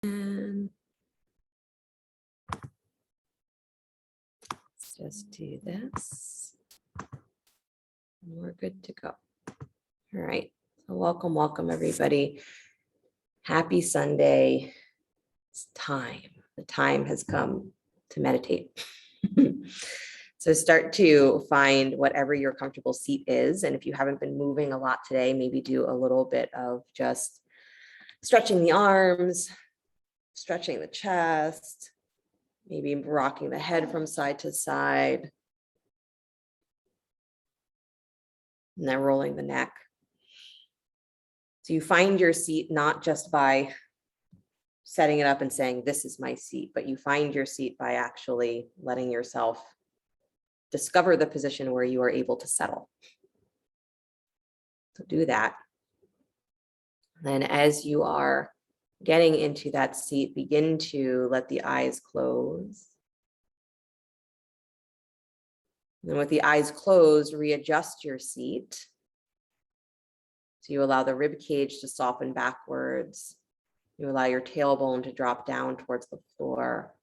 And let's just do this. And we're good to go. All right. So welcome, everybody. Happy Sunday. It's time. The time has come to meditate. So start to find whatever your comfortable seat is. And if you haven't been moving a lot today, maybe do a little bit of just stretching the arms, stretching the chest, maybe rocking the head from side to side, and then rolling the neck. So you find your seat not just by setting it up and saying, this is my seat, but you find your seat by actually letting yourself discover the position where you are able to settle. So do that. Then as you are getting into that seat, begin to let the eyes close. And with the eyes closed, readjust your seat. So you allow the rib cage to soften backwards. You allow your tailbone to drop down towards the floor,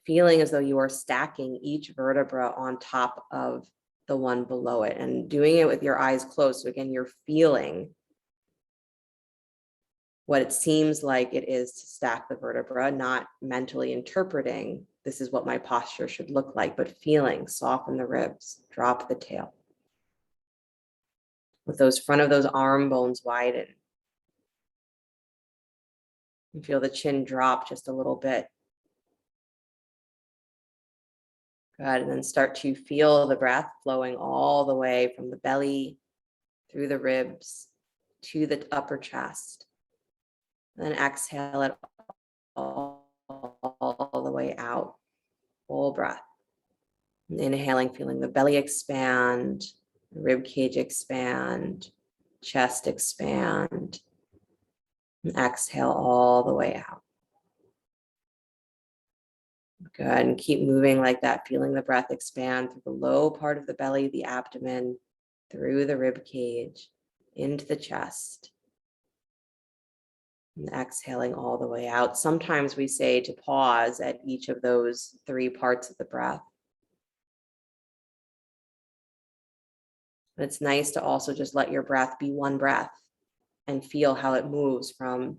feeling as though you are stacking each vertebra on top of the one below it and doing it with your eyes closed. So again, you're feeling what it seems like it is to stack the vertebra, not mentally interpreting, this is what my posture should look like, but feeling, soften the ribs, drop the tail. With those front of those arm bones widen. You feel the chin drop just a little bit. Good, and then start to feel the breath flowing all the way from the belly, through the ribs, to the upper chest. And then exhale it all the way out, full breath. And inhaling, feeling the belly expand, rib cage expand, chest expand. And exhale all the way out. Good, and keep moving like that, feeling the breath expand through the low part of the belly, the abdomen, through the rib cage, into the chest. And exhaling all the way out. Sometimes we say to pause at each of those three parts of the breath. But it's nice to also just let your breath be one breath and feel how it moves from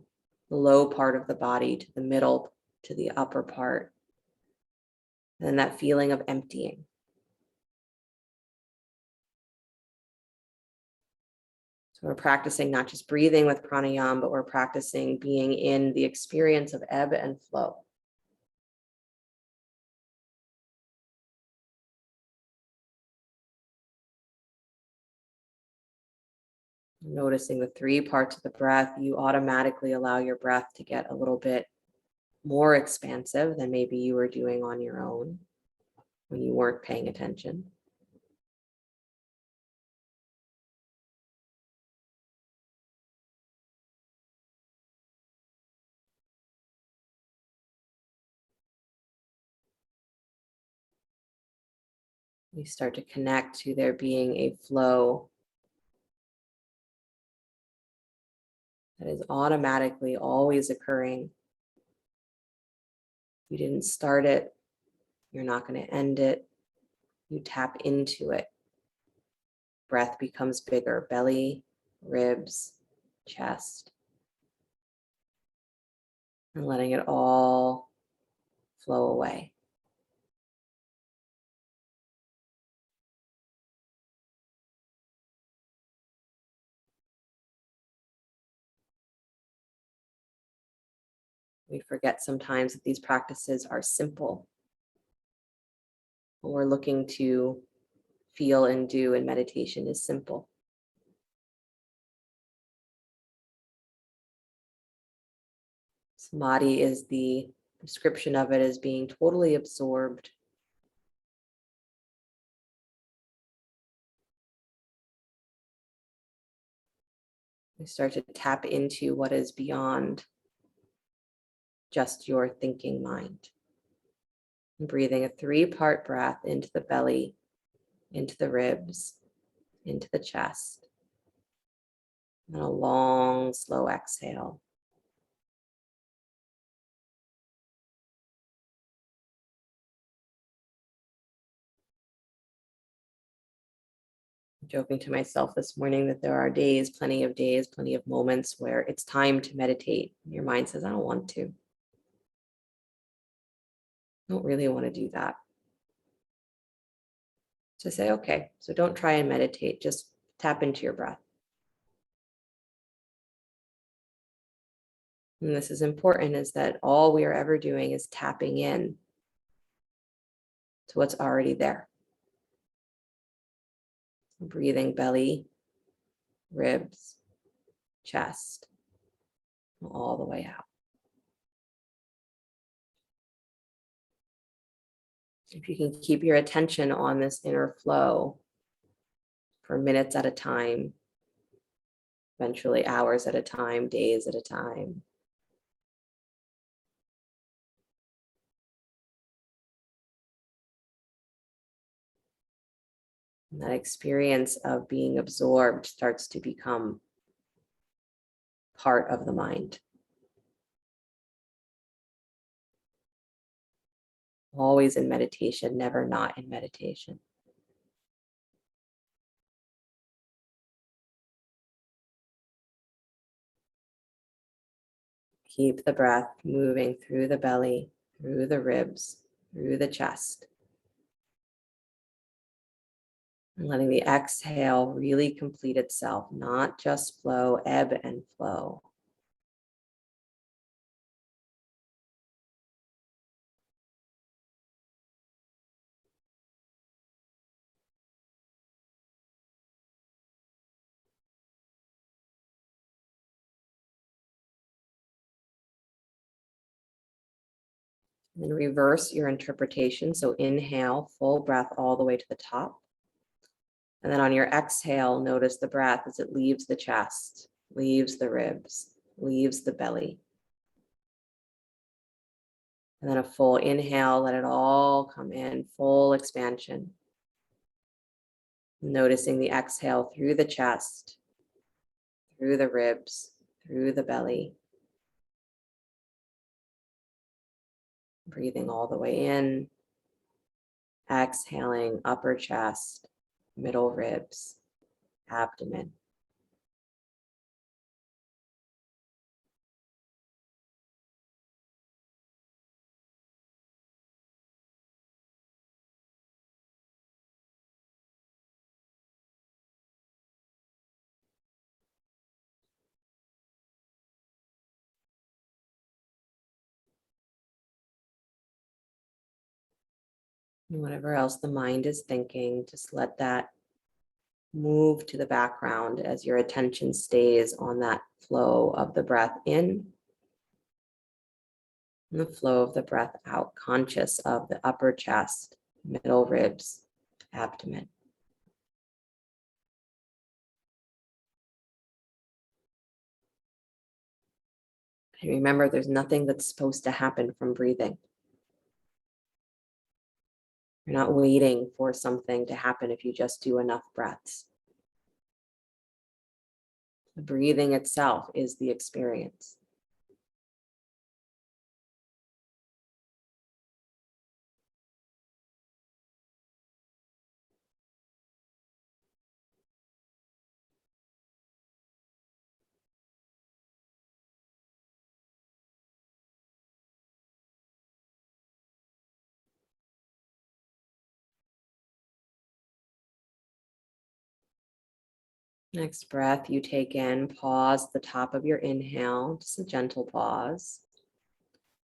the low part of the body to the middle to the upper part. And that feeling of emptying. So we're practicing not just breathing with pranayama, but we're practicing being in the experience of ebb and flow. Noticing the three parts of the breath, you automatically allow your breath to get a little bit more expansive than maybe you were doing on your own when you weren't paying attention. We start to connect to there being a flow that is automatically always occurring. You didn't start it. You're not going to end it. You tap into it. Breath becomes bigger, belly, ribs, chest. And letting it all flow away. We forget sometimes that these practices are simple. What we're looking to feel and do in meditation is simple. Samadhi is the description of it as being totally absorbed. We start to tap into what is beyond just your thinking mind. And breathing a 3-part breath into the belly, into the ribs, into the chest. And a long, slow exhale. Joking to myself this morning that there are days, plenty of moments where it's time to meditate. Your mind says, I don't want to. I don't really want to do that. So say, okay, so don't try and meditate, just tap into your breath. And this is important, is that all we are ever doing is tapping in to what's already there. Breathing belly, ribs, chest, all the way out. If you can keep your attention on this inner flow for minutes at a time, eventually hours at a time, days at a time. And that experience of being absorbed starts to become part of the mind. Always in meditation, never not in meditation. Keep the breath moving through the belly, through the ribs, through the chest. And letting the exhale really complete itself, not just flow, ebb and flow. And then reverse your interpretation. So inhale, full breath all the way to the top. And then on your exhale, notice the breath as it leaves the chest, leaves the ribs, leaves the belly. And then a full inhale, let it all come in, full expansion. Noticing the exhale through the chest, through the ribs, through the belly. Breathing all the way in, exhaling upper chest, middle ribs, abdomen. And whatever else the mind is thinking, just let that move to the background as your attention stays on that flow of the breath in and the flow of the breath out, conscious of the upper chest, middle ribs, abdomen. And remember, there's nothing that's supposed to happen from breathing. You're not waiting for something to happen if you just do enough breaths. The breathing itself is the experience. Next breath you take in, pause the top of your inhale, just a gentle pause.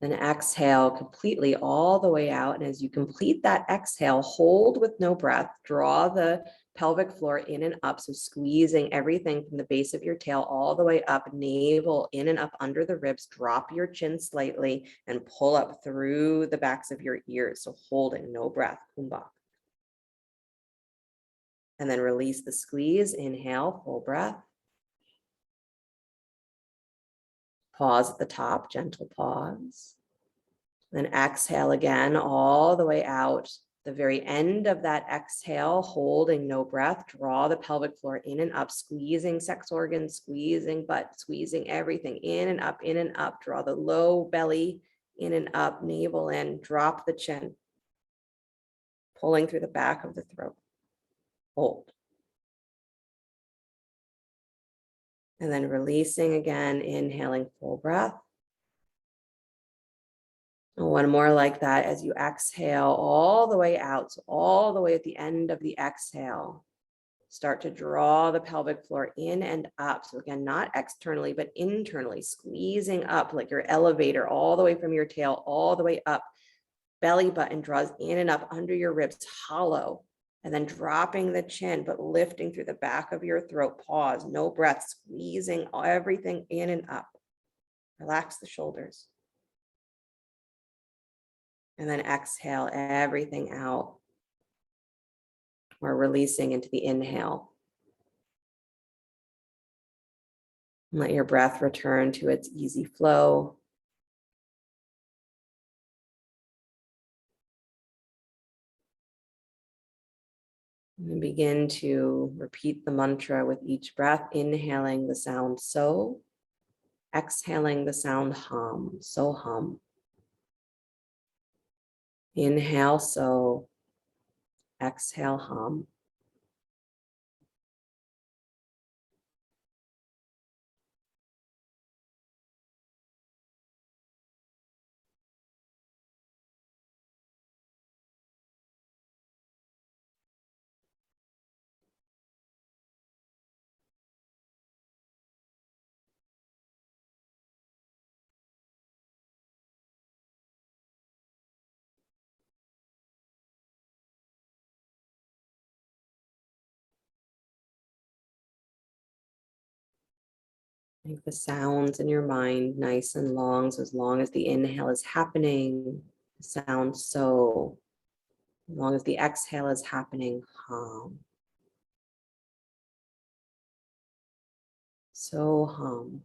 Then exhale completely all the way out. And as you complete that exhale, hold with no breath, draw the pelvic floor in and up. So squeezing everything from the base of your tail all the way up, navel in and up under the ribs, drop your chin slightly and pull up through the backs of your ears. So holding, no breath, kumbhak. And then release the squeeze, inhale, full breath. Pause at the top, gentle pause. Then exhale again, all the way out. The very end of that exhale, holding no breath, draw the pelvic floor in and up, squeezing sex organs, squeezing butt, squeezing everything in and up, in and up. Draw the low belly in and up, navel in, drop the chin, pulling through the back of the throat. Hold. And then releasing again, inhaling full breath. And one more like that as you exhale all the way out, so all the way at the end of the exhale. Start to draw the pelvic floor in and up. So again, not externally, but internally, squeezing up like your elevator all the way from your tail, all the way up. Belly button draws in and up under your ribs, hollow. And then dropping the chin, but lifting through the back of your throat. Pause, no breath, squeezing everything in and up. Relax the shoulders. And then exhale everything out. We're releasing into the inhale. Let your breath return to its easy flow. And begin to repeat the mantra with each breath, inhaling the sound so, exhaling the sound hum, so hum. Inhale so, exhale hum. Make the sounds in your mind nice and long. So as long as the inhale is happening, sound so. As long as the exhale is happening, hum. So hum.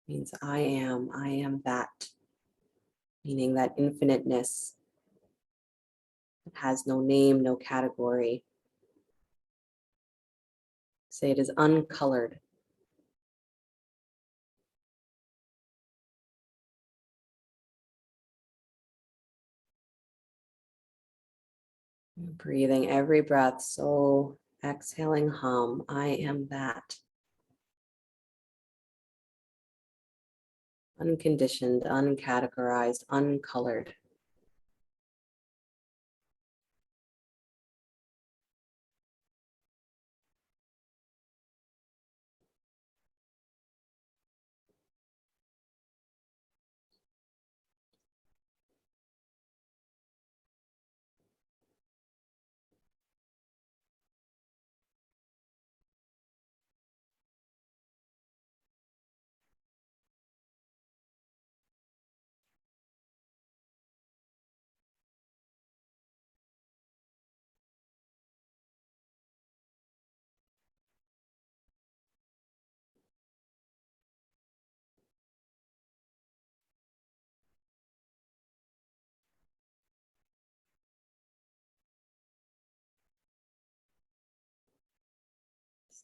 Means I am that. Meaning that infiniteness that has no name, no category. Say it is uncolored. Breathing every breath, so exhaling hum, I am that. Unconditioned, uncategorized, uncolored.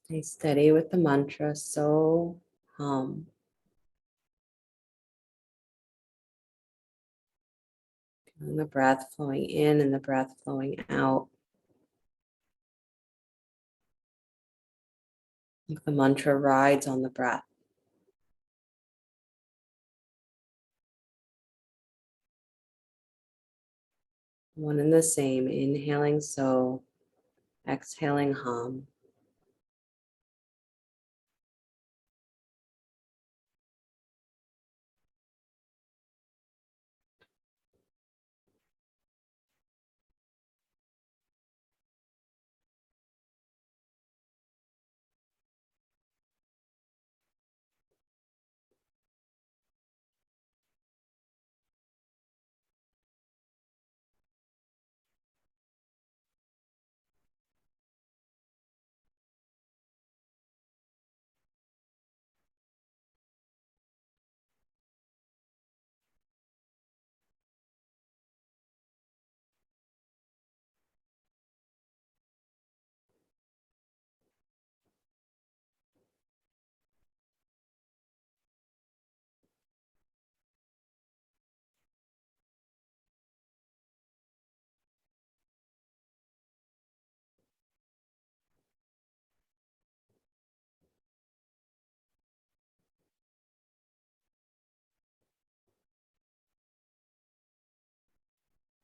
Stay steady with the mantra, so hum. Feeling the breath flowing in and the breath flowing out. Like the mantra rides on the breath. One and the same, inhaling so, exhaling hum.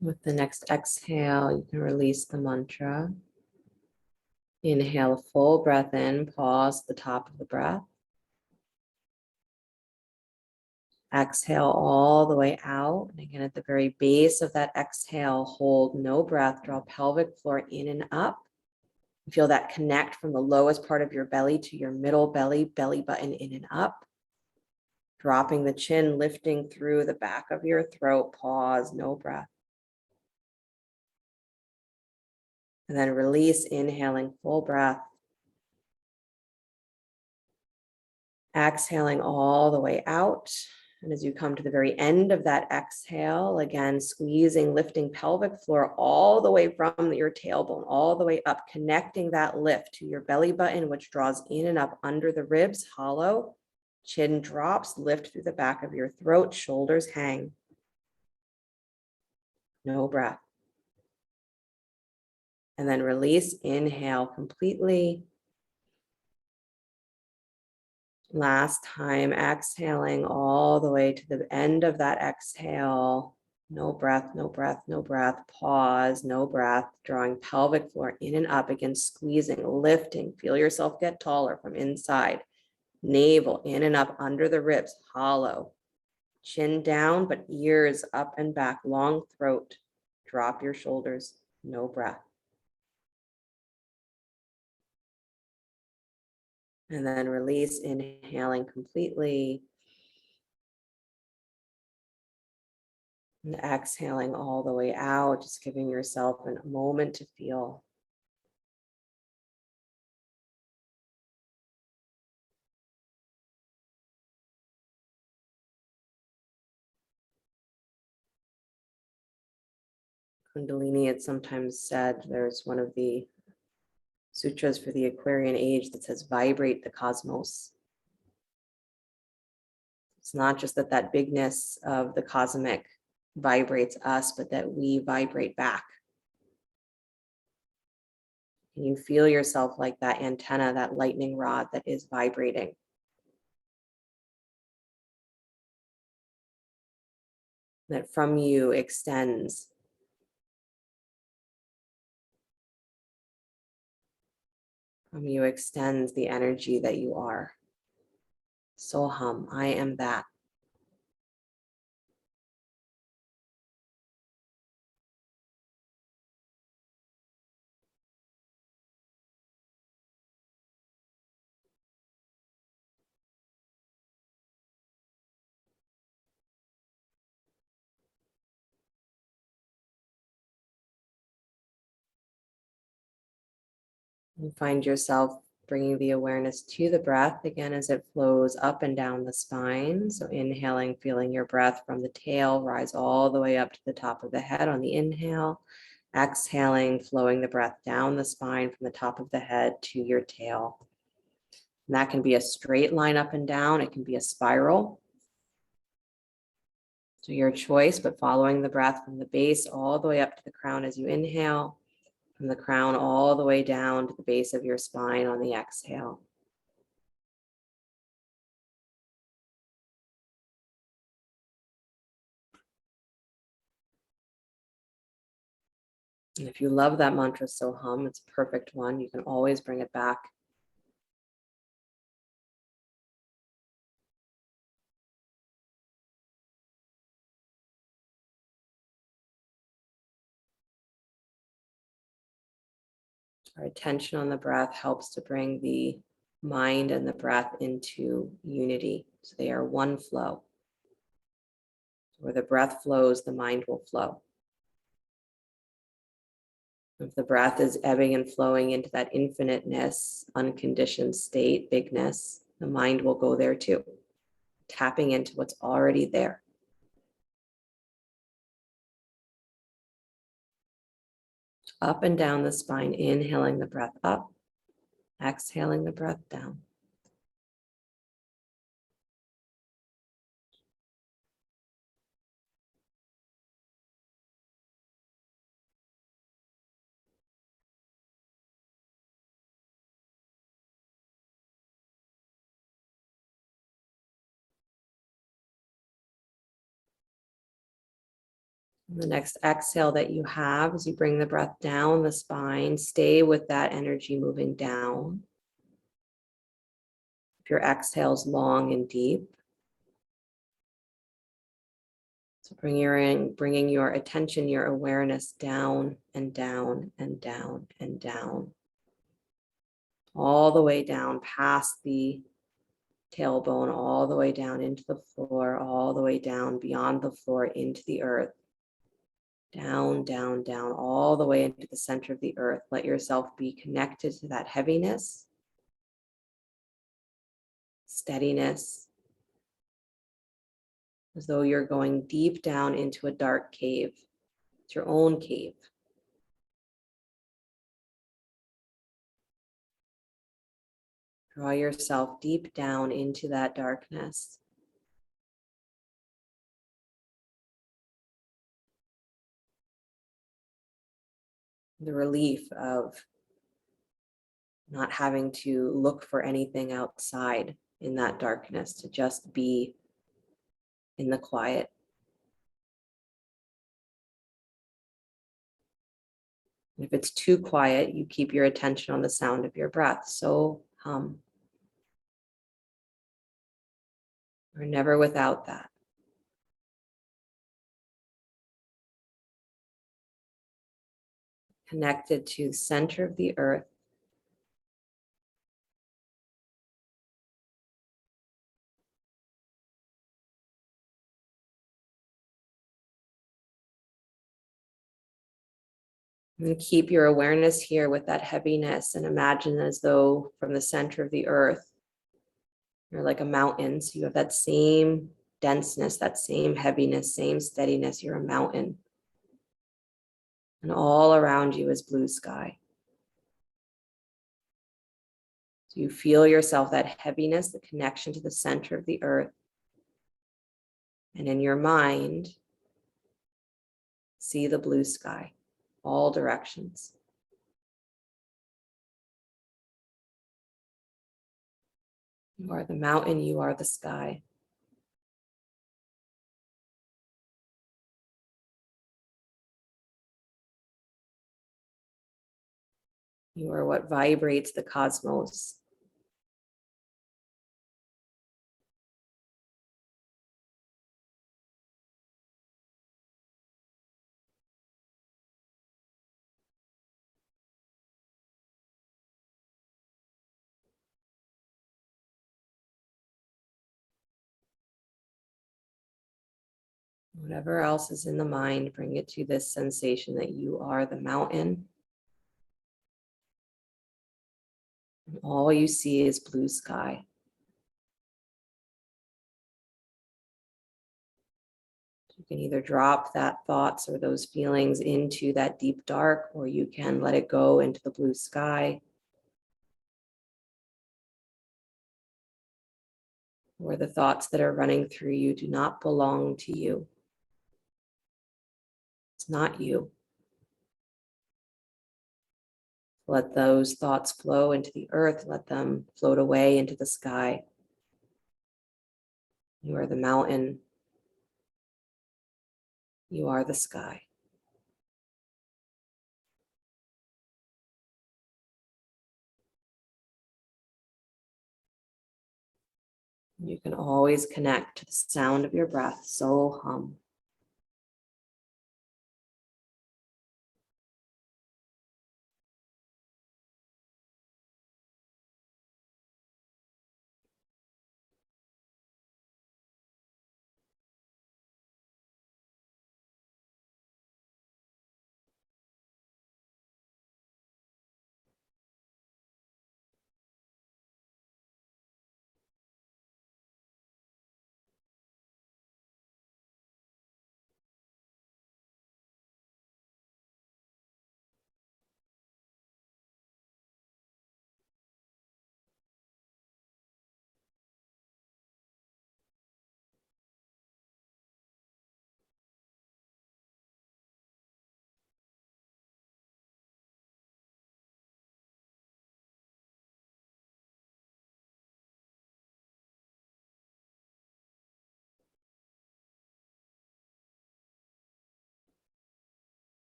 With the next exhale, you can release the mantra. Inhale a full breath in, pause the top of the breath. Exhale all the way out. And again, at the very base of that exhale, hold no breath, draw pelvic floor in and up. Feel that connect from the lowest part of your belly to your middle belly, belly button in and up. Dropping the chin, lifting through the back of your throat, pause, no breath. And then release, inhaling full breath. Exhaling all the way out. And as you come to the very end of that exhale, again, squeezing, lifting pelvic floor all the way from your tailbone, all the way up, connecting that lift to your belly button, which draws in and up under the ribs, hollow. Chin drops, lift through the back of your throat, shoulders hang. No breath. And then release, inhale completely. Last time, exhaling all the way to the end of that exhale. No breath, no breath, no breath. Pause, no breath. Drawing pelvic floor in and up, again, squeezing, lifting. Feel yourself get taller from inside. Navel in and up under the ribs, hollow. Chin down, but ears up and back, long throat. Drop your shoulders, no breath. And then release, inhaling completely. And exhaling all the way out, just giving yourself a moment to feel. Kundalini, it's sometimes said, there's one of the sutras for the Aquarian age that says, vibrate the cosmos. It's not just that that bigness of the cosmic vibrates us, but that we vibrate back. And you feel yourself like that antenna, that lightning rod that is vibrating. That from you extends. From you extends the energy that you are. Soham, I am that. And find yourself bringing the awareness to the breath again as it flows up and down the spine. So inhaling, feeling your breath from the tail rise all the way up to the top of the head on the inhale. Exhaling, flowing the breath down the spine from the top of the head to your tail. And that can be a straight line up and down. It can be a spiral. So your choice, but following the breath from the base all the way up to the crown as you inhale. From the crown all the way down to the base of your spine on the exhale. And if you love that mantra, Soham, it's a perfect one. You can always bring it back. Our attention on the breath helps to bring the mind and the breath into unity. So they are one flow. Where the breath flows, the mind will flow. If the breath is ebbing and flowing into that infiniteness, unconditioned state, bigness, the mind will go there too, tapping into what's already there. Up and down the spine, inhaling the breath up, exhaling the breath down. And the next exhale that you have as you bring the breath down the spine, stay with that energy moving down. If your exhale is long and deep, so bringing your attention, your awareness down and down and down and down, all the way down past the tailbone, all the way down into the floor, all the way down beyond the floor into the earth, down, down, down, all the way into the center of the earth. Let yourself be connected to that heaviness, steadiness, as though you're going deep down into a dark cave. It's your own cave. Draw yourself deep down into that darkness. The relief of not having to look for anything outside in that darkness, to just be in the quiet. If it's too quiet, you keep your attention on the sound of your breath. So hum. We're never without that. Connected to the center of the earth. And keep your awareness here with that heaviness, and imagine as though from the center of the earth, you're like a mountain. So you have that same denseness, that same heaviness, same steadiness. You're a mountain. And all around you is blue sky. So you feel yourself, that heaviness, the connection to the center of the earth. And in your mind, see the blue sky, all directions. You are the mountain, you are the sky. You are what vibrates the cosmos. Whatever else is in the mind, bring it to this sensation that you are the mountain. And all you see is blue sky. You can either drop that thoughts or those feelings into that deep dark, or you can let it go into the blue sky. Or the thoughts that are running through you do not belong to you. It's not you. Let those thoughts flow into the earth. Let them float away into the sky. You are the mountain. You are the sky. You can always connect to the sound of your breath. So hum.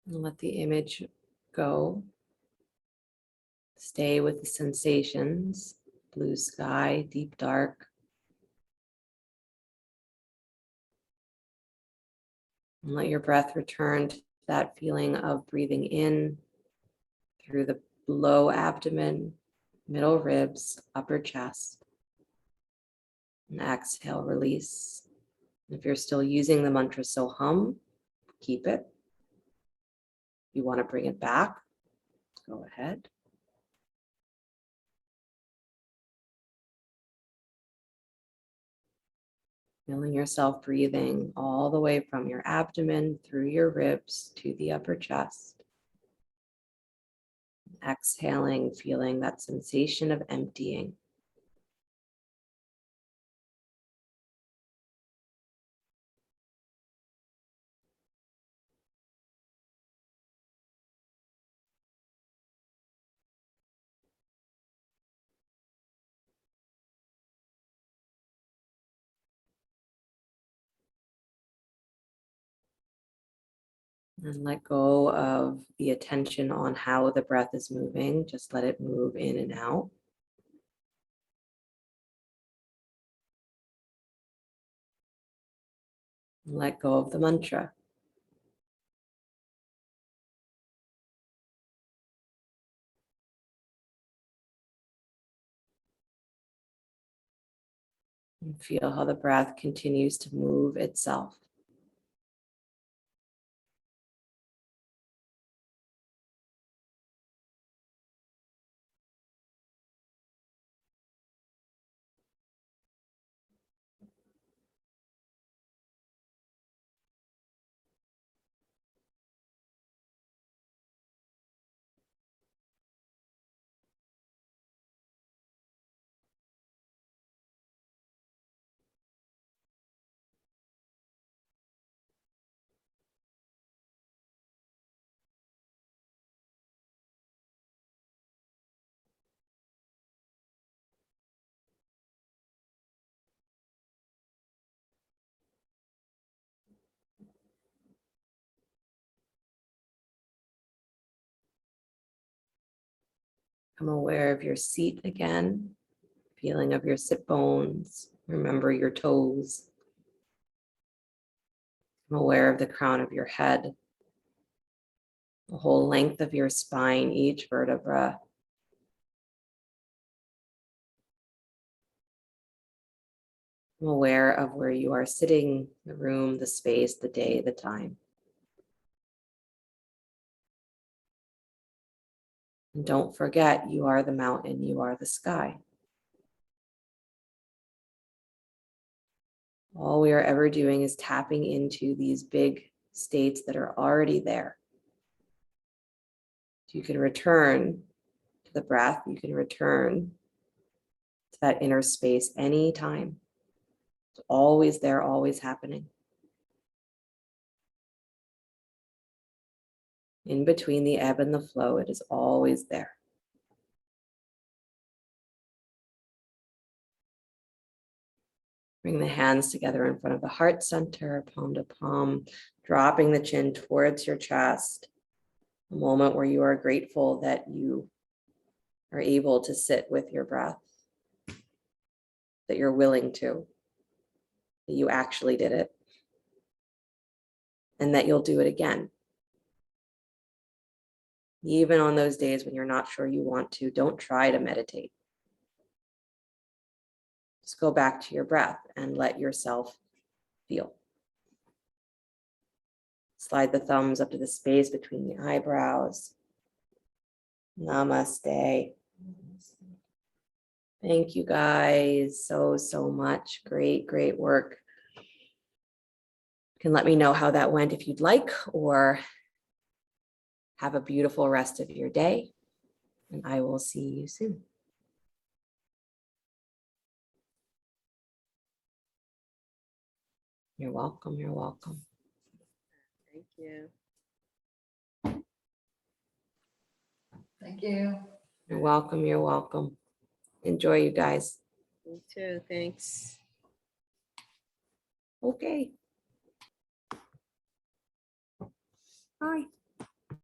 And let the image go. Stay with the sensations, blue sky, deep dark. And let your breath return to that feeling of breathing in through the low abdomen, middle ribs, upper chest. And exhale, release. If you're still using the mantra so hum, keep it. If you want to bring it back, go ahead. Feeling yourself breathing all the way from your abdomen through your ribs to the upper chest. Exhaling, feeling that sensation of emptying. And let go of the attention on how the breath is moving. Just let it move in and out. And let go of the mantra. And feel how the breath continues to move itself. Become aware of your seat again, feeling of your sit bones. Remember your toes. I'm aware of the crown of your head, the whole length of your spine, each vertebra. I'm aware of where you are sitting, the room, the space, the day, the time. And don't forget, you are the mountain, you are the sky. All we are ever doing is tapping into these big states that are already there. You can return to the breath, you can return to that inner space anytime. It's always there, always happening. In between the ebb and the flow, it is always there. Bring the hands together in front of the heart center, palm to palm, dropping the chin towards your chest. A moment where you are grateful that you are able to sit with your breath, that you're willing to, that you actually did it, and that you'll do it again. Even on those days when you're not sure you want to, don't try to meditate. Just go back to your breath and let yourself feel. Slide the thumbs up to the space between the eyebrows. Namaste. Thank you guys so much. Great work. You can let me know how that went if you'd like, or have a beautiful rest of your day. And I will see you soon. You're welcome. You're welcome. Thank you. Thank you. You're welcome. You're welcome. Enjoy, you guys. You too. Thanks. Okay. Bye.